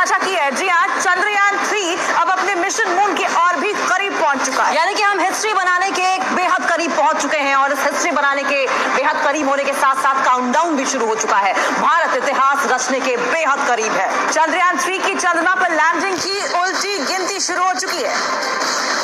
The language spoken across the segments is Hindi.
साझा की है। जी हाँ, चंद्रयान 3 अब अपने मिशन मून के और भी करीब पहुंच चुका है। यानी कि हम हिस्ट्री बनाने के बेहद करीब पहुंच चुके हैं और इस हिस्ट्री बनाने के बेहद करीब होने के साथ साथ काउंटडाउन भी शुरू हो चुका है। भारत इतिहास रचने के बेहद करीब है। चंद्रयान 3 की चंद्रमा पर लैंडिंग की उल्टी गिनती शुरू हो चुकी है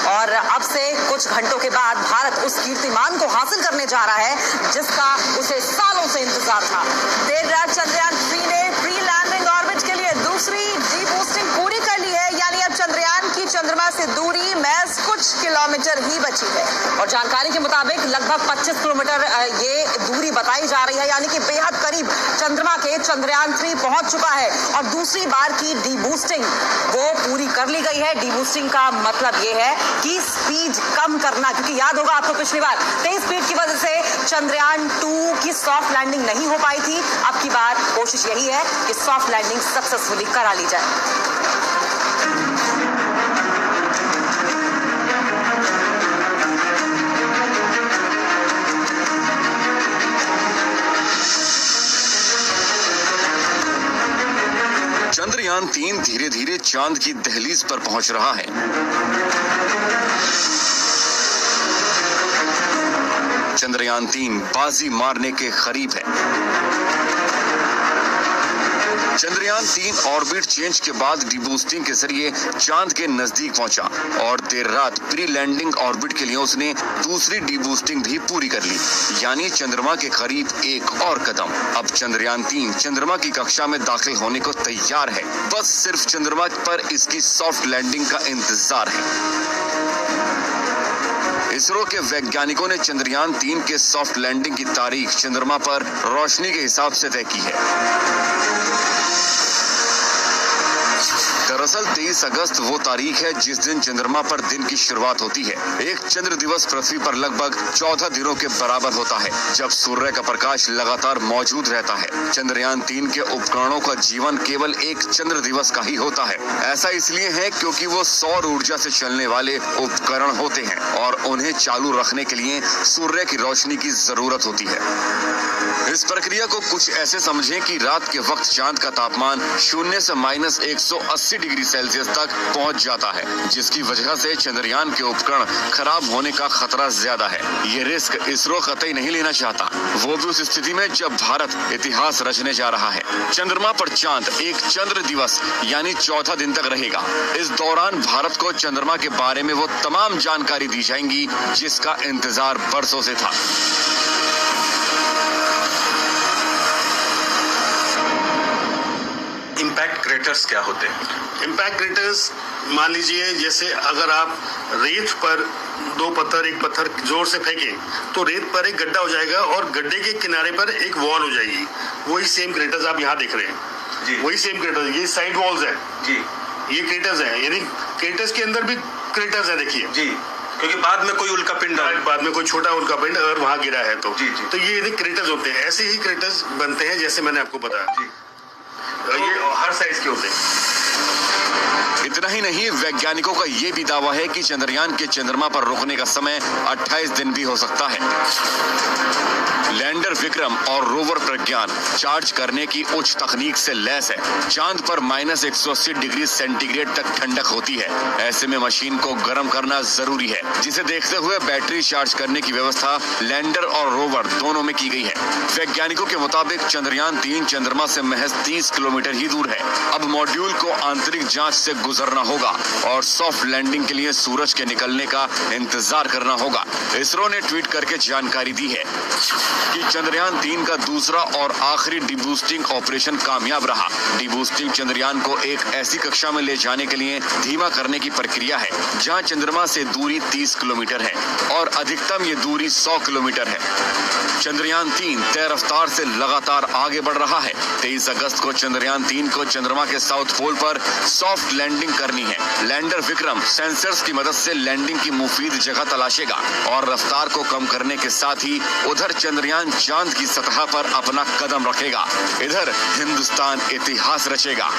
और अब से कुछ घंटों के बाद भारत उस कीर्तिमान को हासिल करने जा रहा है जिसका उसे सालों से इंतजार था। देर रात चंद्रयान 3 ने प्री लैंडिंग ऑर्बिट के लिए दूसरी डीबूस्टिंग पूरी कर ली है। यानी अब चंद्रयान की चंद्रमा से दूरी महज कुछ किलोमीटर ही बची है और जानकारी के मुताबिक लगभग 25 किलोमीटर ये दूरी बताई जा रही है। यानी कि बेहद करीब चंद्रमा के चंद्रयान 3 पहुंच चुका है और दूसरी बार की डीबूस्टिंग वो पूरी कर ली गई है। डीबूस्टिंग का मतलब ये है कि स्पीड कम करना, क्योंकि याद होगा आपको पिछली बार तेज स्पीड की वजह से चंद्रयान 2 की सॉफ्ट लैंडिंग नहीं हो पाई थी। अब की बार कोशिश यही है कि सॉफ्ट लैंडिंग सक्सेसफुली करा ली जाए। चंद्रयान 3 धीरे धीरे चांद की दहलीज पर पहुंच रहा है। चंद्रयान 3 बाजी मारने के करीब है। चंद्रयान 3 ऑर्बिट चेंज के बाद डीबूस्टिंग के जरिए चांद के नजदीक पहुंचा और देर रात प्री लैंडिंग ऑर्बिट के लिए उसने दूसरी डीबूस्टिंग भी पूरी कर ली। यानी चंद्रमा के करीब एक और कदम। अब चंद्रयान 3 चंद्रमा की कक्षा में दाखिल होने को तैयार है। बस सिर्फ चंद्रमा पर इसकी सॉफ्ट लैंडिंग का इंतजार है। इसरो के वैज्ञानिकों ने चंद्रयान 3 के सॉफ्ट लैंडिंग की तारीख चंद्रमा पर रोशनी के हिसाब से तय की है। दरअसल 23 अगस्त वो तारीख है जिस दिन चंद्रमा पर दिन की शुरुआत होती है। एक चंद्र दिवस पृथ्वी पर लगभग 14 दिनों के बराबर होता है, जब सूर्य का प्रकाश लगातार मौजूद रहता है। चंद्रयान 3 के उपकरणों का जीवन केवल एक चंद्र दिवस का ही होता है। ऐसा इसलिए है क्योंकि वो सौर ऊर्जा से चलने वाले उपकरण होते हैं और उन्हें चालू रखने के लिए सूर्य की रोशनी की जरूरत होती है। इस प्रक्रिया को कुछ ऐसे समझें कि रात के वक्त चांद का तापमान 0 से -180 डिग्री सेल्सियस तक पहुंच जाता है, जिसकी वजह से चंद्रयान के उपकरण खराब होने का खतरा ज्यादा है। ये रिस्क इसरो कतई नहीं लेना चाहता, वो भी उस स्थिति में जब भारत इतिहास रचने जा रहा है। चंद्रमा पर चांद एक चंद्र दिवस यानी 14 दिन तक रहेगा। इस दौरान भारत को चंद्रमा के बारे में वो तमाम जानकारी दी जाएंगी जिसका इंतजार बरसों से था। इम्पैक्ट क्रेटर्स क्या होते हैं? इम्पैक्ट क्रेटर्स मान लीजिए जैसे अगर आप रेत पर दो पत्थर एक पत्थर जोर से फेंकें तो रेत पर एक गड्ढा हो जाएगा और गड्ढे के किनारे पर एक वॉल हो जाएगी। वही सेम क्रेटर्स आप यहाँ देख रहे हैं जी। वही सेम क्रेटर्स, ये साइड वॉल्स है जी, ये क्रेटर्स है। यानी क्रेटर्स के अंदर भी क्रेटर्स है, देखिए जी, क्योंकि बाद में कोई उल्कापिंड बाद में कोई छोटा उल्कापिंड अगर वहाँ गिरा है तो जी जी, तो ये क्रेटर्स होते हैं। ऐसे ही क्रेटर्स बनते हैं जैसे मैंने आपको बताया जी। ये हर साइज के होते हैं। इतना ही नहीं, वैज्ञानिकों का ये भी दावा है कि चंद्रयान के चंद्रमा पर रुकने का समय 28 दिन भी हो सकता है। लैंडर विक्रम और रोवर प्रज्ञान चार्ज करने की उच्च तकनीक से लैस है। चांद पर -180 डिग्री सेंटीग्रेड तक ठंडक होती है। ऐसे में मशीन को गर्म करना जरूरी है, जिसे देखते हुए बैटरी चार्ज करने की व्यवस्था लैंडर और रोवर दोनों में की गई है। वैज्ञानिकों के मुताबिक चंद्रयान 3 चंद्रमा से महज 30 किलोमीटर ही दूर है। अब मॉड्यूल को आंतरिक जांच से गुजरना होगा और सॉफ्ट लैंडिंग के लिए सूरज के निकलने का इंतजार करना होगा। इसरो ने ट्वीट करके जानकारी दी है कि चंद्रयान 3 का दूसरा और आखिरी डीबूस्टिंग ऑपरेशन कामयाब रहा। डीबूस्टिंग चंद्रयान को एक ऐसी कक्षा में ले जाने के लिए धीमा करने की प्रक्रिया है जहां चंद्रमा से दूरी 30 किलोमीटर है और अधिकतम ये दूरी 100 किलोमीटर है। चंद्रयान 3 तय रफ्तार से लगातार आगे बढ़ रहा है। 23 अगस्त को चंद्रयान 3 को चंद्रमा के साउथ पोल पर सॉफ्ट लैंडिंग करनी है। लैंडर विक्रम सेंसर्स की मदद से लैंडिंग की मुफीद जगह तलाशेगा और रफ्तार को कम करने के साथ ही उधर चंद्रयान चांद की सतह पर अपना कदम रखेगा। इधर हिंदुस्तान इतिहास रचेगा।